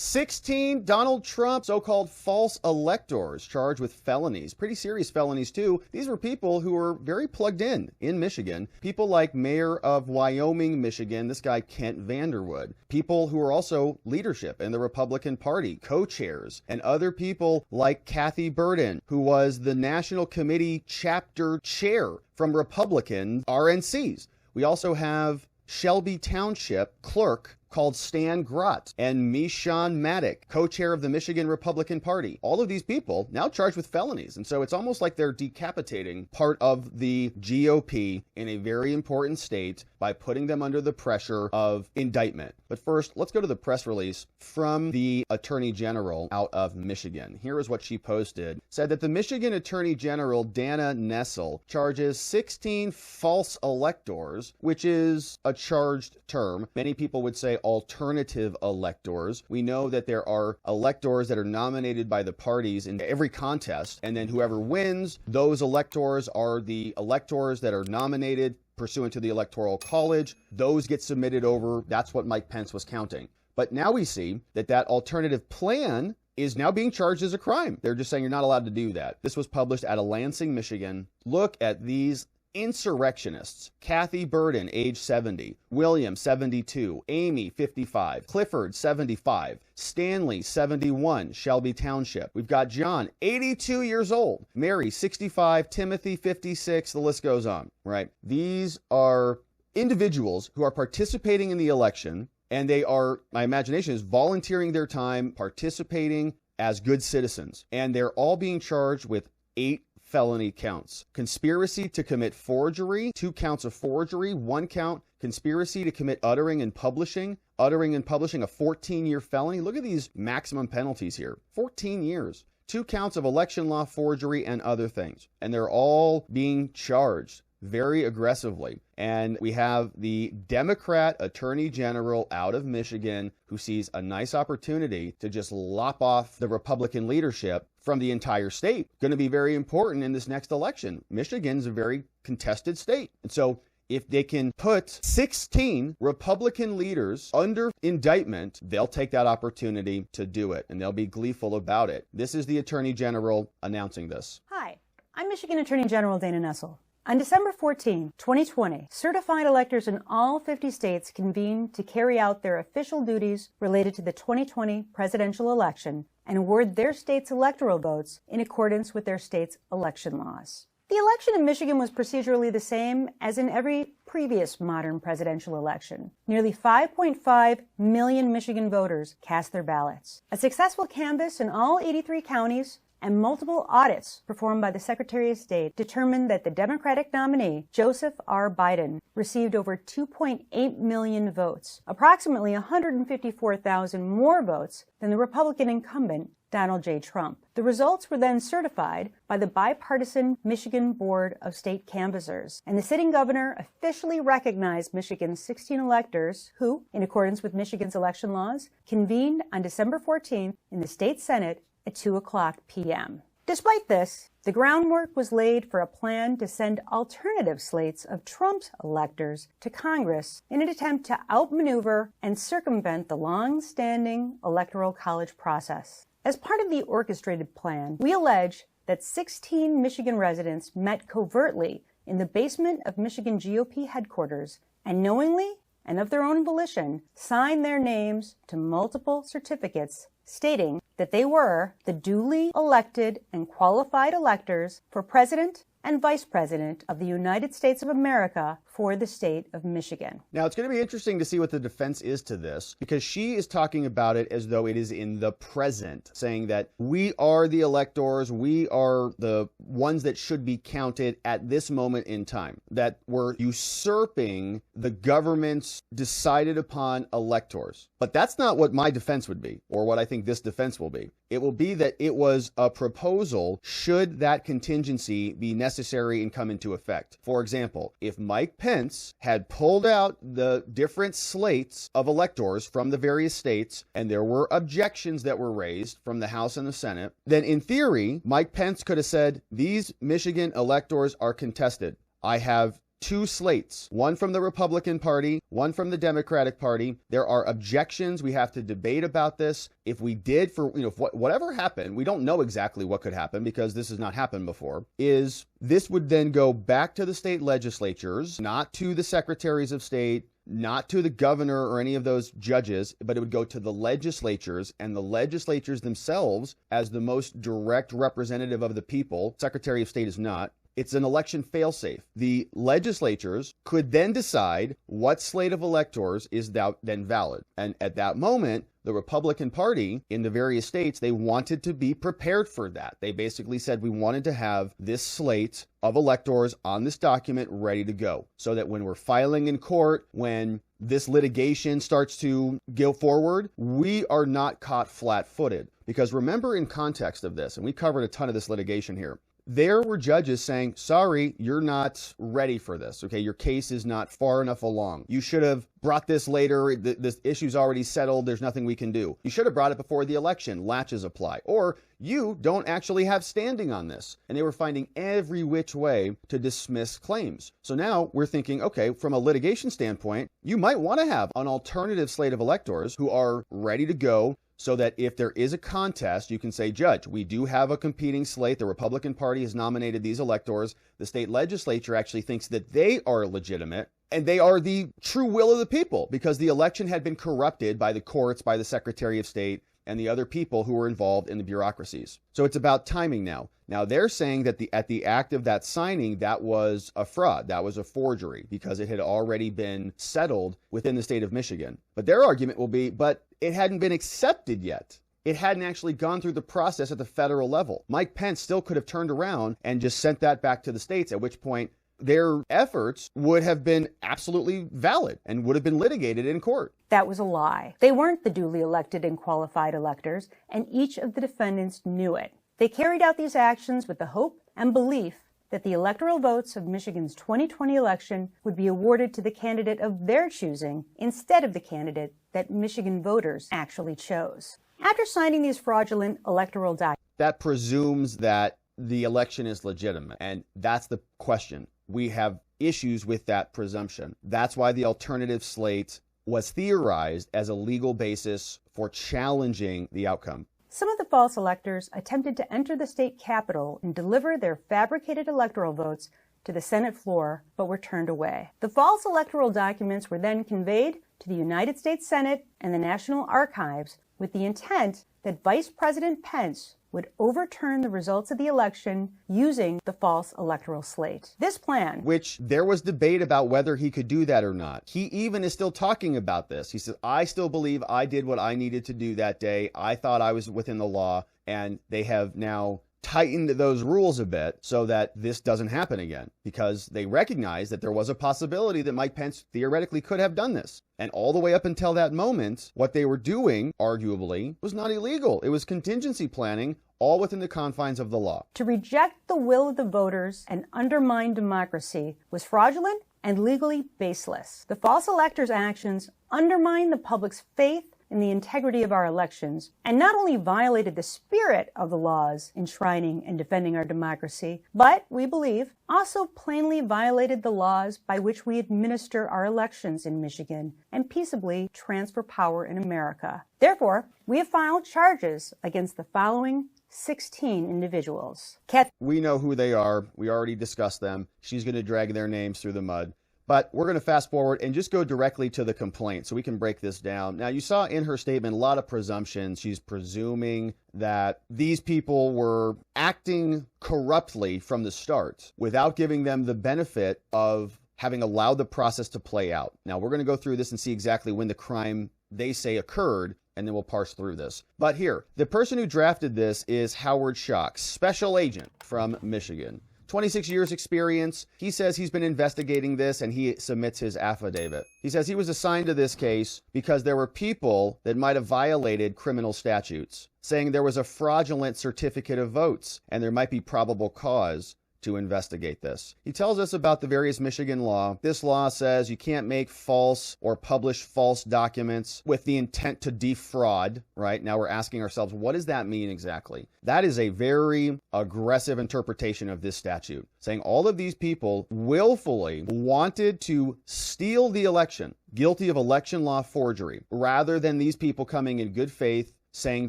16 Donald Trump so-called false electors charged with felonies, pretty serious felonies too. These were people who were very plugged in Michigan. People like Mayor of Wyoming, Michigan, this guy Kent Vanderwood. People who are also leadership in the Republican Party, co-chairs, and other people like Kathy Burden, who was the National Committee chapter chair from Republican RNCs. We also have Shelby Township clerk called Stan Grott and Mishan Maddock, co-chair of the Michigan Republican Party. All of these people now charged with felonies. And so it's almost like they're decapitating part of the GOP in a very important state by putting them under the pressure of indictment. But first, let's go to the press release from the Attorney General out of Michigan. Here is what she posted. Said that the Michigan Attorney General Dana Nessel charges 16 false electors, which is a charged term. Many people would say alternative electors. We know that there are electors that are nominated by the parties in every contest, and then whoever wins, those electors are the electors that are nominated pursuant to the Electoral College. Those get submitted over. That's what Mike Pence was counting. But now we see that that alternative plan is now being charged as a crime. They're just saying you're not allowed to do that. This was published out of Lansing, Michigan. Look at these insurrectionists. Kathy Burden, age 70. William, 72. Amy, 55. Clifford, 75. Stanley, 71. Shelby Township. We've got John, 82 years old. Mary, 65. Timothy, 56. The list goes on, right? These are individuals who are participating in the election, and they are, my imagination is, volunteering their time, participating as good citizens. And they're all being charged with 8 felony counts. Conspiracy to commit forgery, 2 counts of forgery, 1 count conspiracy to commit uttering and publishing a 14-year felony. Look at these maximum penalties here. 14 years. 2 counts of election law forgery and other things. And they're all being charged very aggressively. And we have the Democrat Attorney General out of Michigan who sees a nice opportunity to just lop off the Republican leadership from the entire state. Going to be very important in this next election. Michigan's a very contested state. And so if they can put 16 Republican leaders under indictment, they'll take that opportunity to do it, and they'll be gleeful about it. This is the Attorney General announcing this. Hi, I'm Michigan Attorney General Dana Nessel. On December 14, 2020, certified electors in all 50 states convened to carry out their official duties related to the 2020 presidential election and award their state's electoral votes in accordance with their state's election laws. The election in Michigan was procedurally the same as in every previous modern presidential election. Nearly 5.5 million Michigan voters cast their ballots. A successful canvass in all 83 counties and multiple audits performed by the Secretary of State determined that the Democratic nominee, Joseph R. Biden, received over 2.8 million votes, approximately 154,000 more votes than the Republican incumbent, Donald J. Trump. The results were then certified by the bipartisan Michigan Board of State Canvassers, and the sitting governor officially recognized Michigan's 16 electors who, in accordance with Michigan's election laws, convened on December 14th in the state Senate at 2:00 p.m. Despite this, the groundwork was laid for a plan to send alternative slates of Trump's electors to Congress in an attempt to outmaneuver and circumvent the long-standing Electoral College process. As part of the orchestrated plan, we allege that 16 Michigan residents met covertly in the basement of Michigan GOP headquarters and knowingly and of their own volition signed their names to multiple certificates stating that they were the duly elected and qualified electors for President and Vice President of the United States of America for the state of Michigan. Now, it's going to be interesting to see what the defense is to this, because she is talking about it as though it is in the present, saying that we are the electors, we are the ones that should be counted at this moment in time, that we're usurping the government's decided upon electors. But that's not what my defense would be, or what I think this defense will be. It will be that it was a proposal should that contingency be necessary and come into effect. For example, if Mike Pence had pulled out the different slates of electors from the various states and there were objections that were raised from the House and the Senate, then in theory, Mike Pence could have said, these Michigan electors are contested. I have two slates, one from the Republican Party, one from the Democratic Party. There are objections. We have to debate about this. If we did whatever happened, we don't know exactly what could happen because this has not happened before, is this would then go back to the state legislatures, not to the secretaries of state, not to the governor or any of those judges, but it would go to the legislatures, and the legislatures themselves, as the most direct representative of the people, Secretary of State is not. It's an election failsafe. The legislatures could then decide what slate of electors is then valid. And at that moment, the Republican Party in the various states, they wanted to be prepared for that. They basically said we wanted to have this slate of electors on this document ready to go so that when we're filing in court, when this litigation starts to go forward, we are not caught flat-footed. Because remember, in context of this, and we covered a ton of this litigation here, there were judges saying, sorry, you're not ready for this. Okay, your case is not far enough along. You should have brought this later. This issue's already settled. There's nothing we can do. You should have brought it before the election. Latches apply. Or you don't actually have standing on this. And they were finding every which way to dismiss claims. So now we're thinking, okay, from a litigation standpoint, you might want to have an alternative slate of electors who are ready to go, so that if there is a contest, you can say, Judge, we do have a competing slate. The Republican Party has nominated these electors. The state legislature actually thinks that they are legitimate and they are the true will of the people because the election had been corrupted by the courts, by the Secretary of State, and the other people who were involved in the bureaucracies. So it's about timing now. Now they're saying that at the act of that signing, that was a fraud, that was a forgery because it had already been settled within the state of Michigan. But their argument will be, but it hadn't been accepted yet. It hadn't actually gone through the process at the federal level. Mike Pence still could have turned around and just sent that back to the states, at which point their efforts would have been absolutely valid and would have been litigated in court. That was a lie. They weren't the duly elected and qualified electors, and each of the defendants knew it. They carried out these actions with the hope and belief that the electoral votes of Michigan's 2020 election would be awarded to the candidate of their choosing instead of the candidate that Michigan voters actually chose. After signing these fraudulent electoral documents, that presumes that the election is legitimate, and that's the question. We have issues with that presumption. That's why the alternative slate was theorized as a legal basis for challenging the outcome. some of the false electors attempted to enter the state capitol and deliver their fabricated electoral votes to the Senate floor, but were turned away. The false electoral documents were then conveyed to the United States Senate and the National Archives with the intent that Vice President Pence would overturn the results of the election using the false electoral slate. This plan, which there was debate about whether he could do that or not. He even is still talking about this. He says, I still believe I did what I needed to do that day. I thought I was within the law, and they have now tightened those rules a bit so that this doesn't happen again, because they recognize that there was a possibility that Mike Pence theoretically could have done this. And all the way up until that moment, what they were doing, arguably, was not illegal. It was contingency planning, all within the confines of the law. to reject the will of the voters and undermine democracy was fraudulent and legally baseless. The false electors' actions undermined the public's faith in the integrity of our elections, and not only violated the spirit of the laws enshrining and defending our democracy, but, we believe, also plainly violated the laws by which we administer our elections in Michigan and peaceably transfer power in America. Therefore, we have filed charges against the following 16 individuals. We know who they are. We already discussed them. She's going to drag their names through the mud. But we're going to fast forward and just go directly to the complaint so we can break this down. Now, you saw in her statement a lot of presumptions. She's presuming that these people were acting corruptly from the start without giving them the benefit of having allowed the process to play out. Now, we're going to go through this and see exactly when the crime they say occurred, and then we'll parse through this. But here, the person who drafted this is Howard Schock, special agent from Michigan. 26 years experience. He says he's been investigating this, and he submits his affidavit. He says he was assigned to this case because there were people that might have violated criminal statutes, saying there was a fraudulent certificate of votes and there might be probable cause to investigate this. He tells us about the various Michigan law. This law says you can't make false or publish false documents with the intent to defraud, right? Now we're asking ourselves, what does that mean exactly? That is a very aggressive interpretation of this statute, saying all of these people willfully wanted to steal the election, guilty of election law forgery, rather than these people coming in good faith saying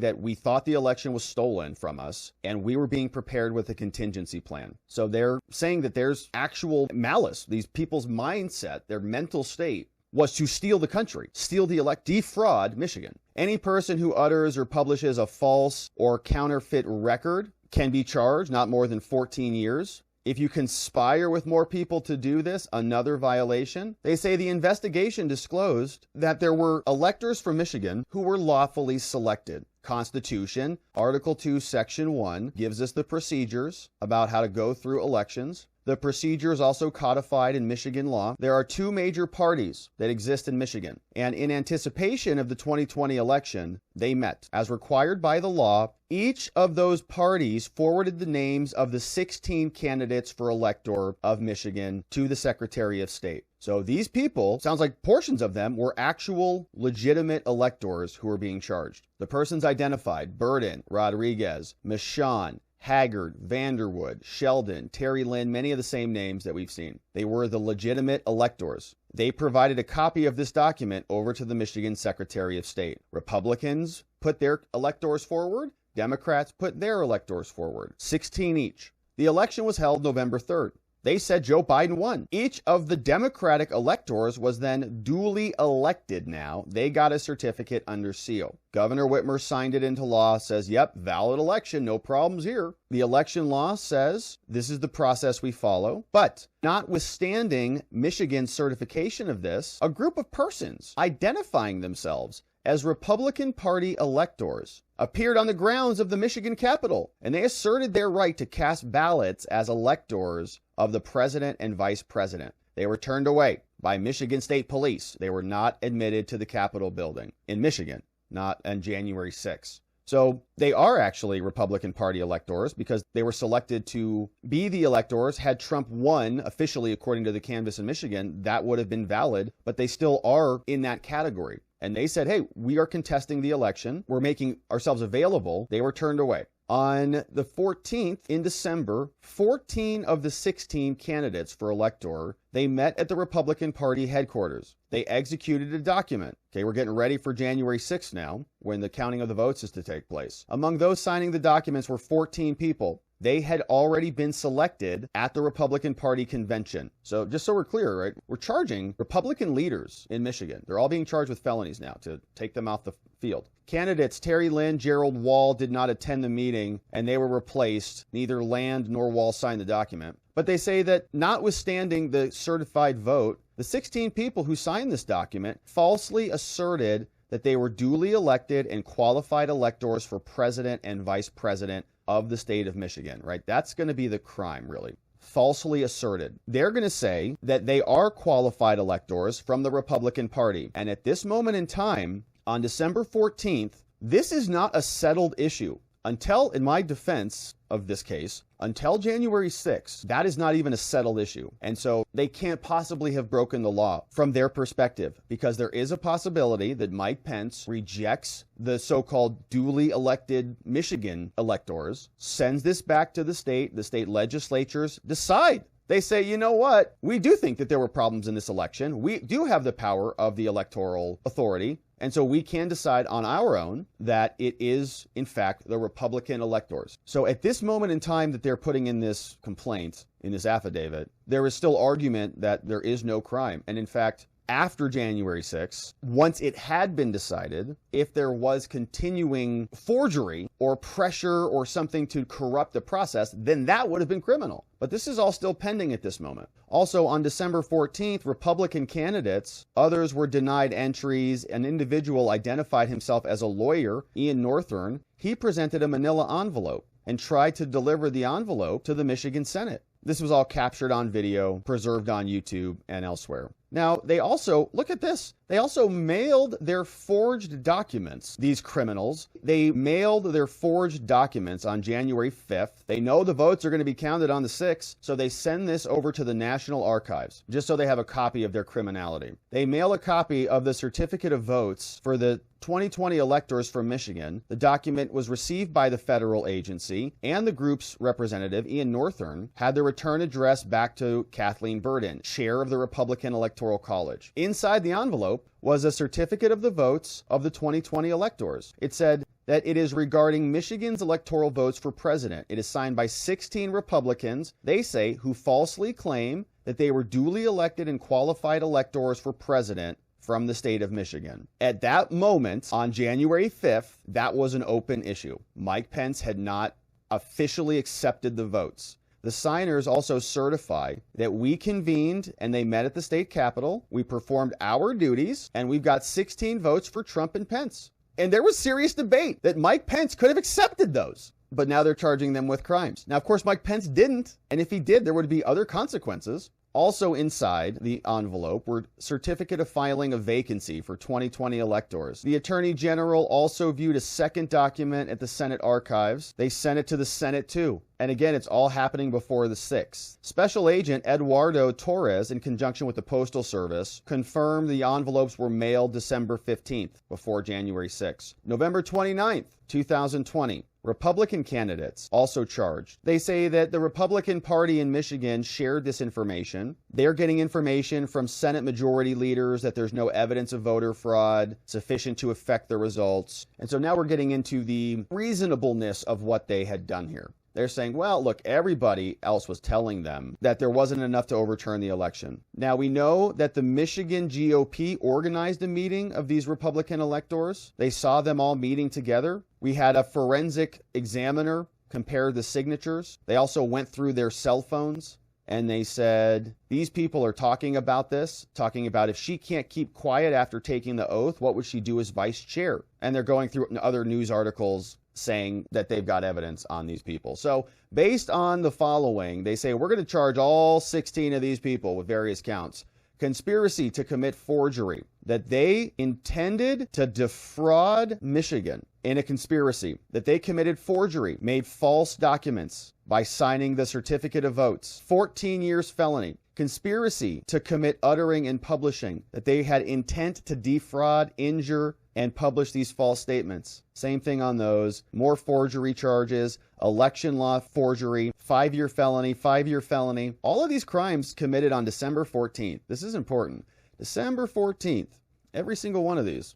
that we thought the election was stolen from us and we were being prepared with a contingency plan. So they're saying that there's actual malice. These people's mindset, their mental state, was to steal the country, steal the defraud Michigan. Any person who utters or publishes a false or counterfeit record can be charged not more than 14 years. If you conspire with more people to do this, another violation. They say the investigation disclosed that there were electors from Michigan who were lawfully selected. Constitution, Article 2, Section 1, gives us the procedures about how to go through elections. The procedure is also codified in Michigan law. There are two major parties that exist in Michigan, and in anticipation of the 2020 election, they met. As required by the law, each of those parties forwarded the names of the 16 candidates for elector of Michigan to the Secretary of State. So these people, sounds like portions of them, were actual legitimate electors who were being charged. The persons identified: Burden, Rodriguez, Michon, Haggard, Vanderwood, Sheldon, Terry Lynn, many of the same names that we've seen. They were the legitimate electors. They provided a copy of this document over to the Michigan Secretary of State. Republicans put their electors forward. Democrats put their electors forward. 16 each. The election was held November 3rd. They said Joe Biden won. Each of the Democratic electors was then duly elected now. They got a certificate under seal. Governor Whitmer signed it into law, says, yep, valid election, no problems here. The election law says this is the process we follow. But notwithstanding Michigan's certification of this, a group of persons identifying themselves as Republican Party electors appeared on the grounds of the Michigan Capitol, and they asserted their right to cast ballots as electors of the president and vice president. They were turned away by Michigan State Police. They were not admitted to the Capitol building in Michigan, not on January 6th. So they are actually Republican Party electors because they were selected to be the electors. Had Trump won officially, according to the canvass in Michigan, that would have been valid, but they still are in that category. And they said, hey, we are contesting the election. We're making ourselves available. They were turned away. On the 14th in December, 14 of the 16 candidates for elector, they met at the Republican Party headquarters. They executed a document. Okay, we're getting ready for January 6th now, when the counting of the votes is to take place. Among those signing the documents were 14 people. They had already been selected at the Republican Party convention. So just so we're clear, right, we're charging Republican leaders in Michigan. They're all being charged with felonies now to take them off the field. Candidates Terry Lynn, Gerald Wall did not attend the meeting, and they were replaced. Neither Land nor Wall signed the document. But they say that notwithstanding the certified vote, the 16 people who signed this document falsely asserted that they were duly elected and qualified electors for president and vice president of the state of Michigan, right? That's going to be the crime, really. Falsely asserted. They're going to say that they are qualified electors from the Republican Party. And at this moment in time, on December 14th, this is not a settled issue. Until, in my defense of this case, until January 6th, that is not even a settled issue. And so they can't possibly have broken the law from their perspective, because there is a possibility that Mike Pence rejects the so-called duly elected Michigan electors, sends this back to the state legislatures decide. They say, you know what? We do think that there were problems in this election. We do have the power of the electoral authority. And so we can decide on our own that it is, in fact, the Republican electors. So at this moment in time that they're putting in this complaint, in this affidavit, there is still argument that there is no crime. And in fact, after January 6th, once it had been decided, if there was continuing forgery or pressure or something to corrupt the process, then that would have been criminal. But this is all still pending at this moment. Also, on December 14th, Republican candidates, others were denied entries. An individual identified himself as a lawyer, Ian Northern. He presented a manila envelope and tried to deliver the envelope to the Michigan Senate. This was all captured on video, preserved on YouTube and elsewhere. Now, they also, look at this, they also mailed their forged documents, these criminals. They mailed their forged documents on January 5th. They know the votes are going to be counted on the 6th, so they send this over to the National Archives, just so they have a copy of their criminality. They mail a copy of the certificate of votes for the 2020 electors from Michigan. The document was received by the federal agency, and the group's representative, Ian Northern, had the return addressed back to Kathleen Burden, chair of the Republican Electoral College. Inside the envelope was a certificate of the votes of the 2020 electors. It said that it is regarding Michigan's electoral votes for president. It is signed by 16 Republicans, they say, who falsely claim that they were duly elected and qualified electors for president from the state of Michigan. At that moment, on January 5th, that was an open issue. Mike Pence had not officially accepted the votes. The signers also certify that we convened and they met at the state capitol, we performed our duties, and we've got 16 votes for Trump and Pence. And there was serious debate that Mike Pence could have accepted those. But now they're charging them with crimes. Now, of course, Mike Pence didn't, and if he did, there would be other consequences. Also inside the envelope were certificate of filing a vacancy for 2020 electors. The Attorney General also viewed a second document at the Senate archives. They sent it to the Senate too. And again, it's all happening before the 6th. Special Agent Eduardo Torres, in conjunction with the Postal Service, confirmed the envelopes were mailed December 15th, before January 6th. November 29th, 2020. Republican candidates also charged. They say that the Republican Party in Michigan shared this information. They're getting information from Senate Majority Leaders that there's no evidence of voter fraud sufficient to affect the results. And so now we're getting into the reasonableness of what they had done here. They're saying, well, look, everybody else was telling them that there wasn't enough to overturn the election. Now, we know that the Michigan GOP organized a meeting of these Republican electors. They saw them all meeting together. We had a forensic examiner compare the signatures. They also went through their cell phones, and they said, these people are talking about this, talking about if she can't keep quiet after taking the oath, what would she do as vice chair? And they're going through other news articles saying that they've got evidence on these people. So based on the following, they say we're going to charge all 16 of these people with various counts. Conspiracy to commit forgery, that they intended to defraud Michigan in a conspiracy, that they committed forgery, made false documents by signing the certificate of votes. 14 years felony. Conspiracy to commit uttering and publishing, that they had intent to defraud, injure, and publish these false statements. Same thing on those. More forgery charges, election law forgery, 5-year felony, 5-year felony. All of these crimes committed on December 14th. This is important. December 14th, every single one of these.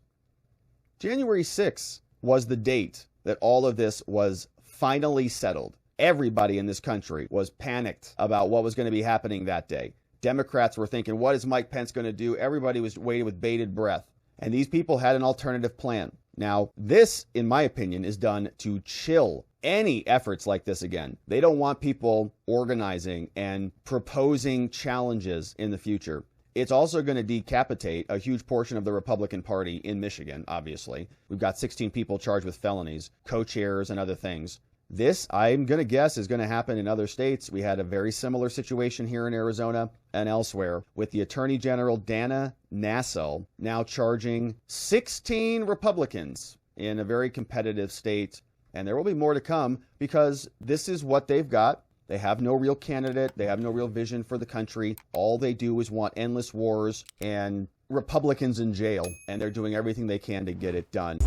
January 6th was the date that all of this was finally settled. Everybody in this country was panicked about what was going to be happening that day. Democrats were thinking, what is Mike Pence going to do? Everybody was waiting with bated breath. And these people had an alternative plan. Now, this, in my opinion, is done to chill any efforts like this again. They don't want people organizing and proposing challenges in the future. It's also going to decapitate a huge portion of the Republican Party in Michigan, obviously. We've got 16 people charged with felonies, co-chairs, and other things. This, I'm going to guess, is going to happen in other states. We had a very similar situation here in Arizona and elsewhere with the Attorney General Dana Nessel now charging 16 Republicans in a very competitive state. And there will be more to come because this is what they've got. They have no real candidate. They have no real vision for the country. All they do is want endless wars and Republicans in jail. And they're doing everything they can to get it done.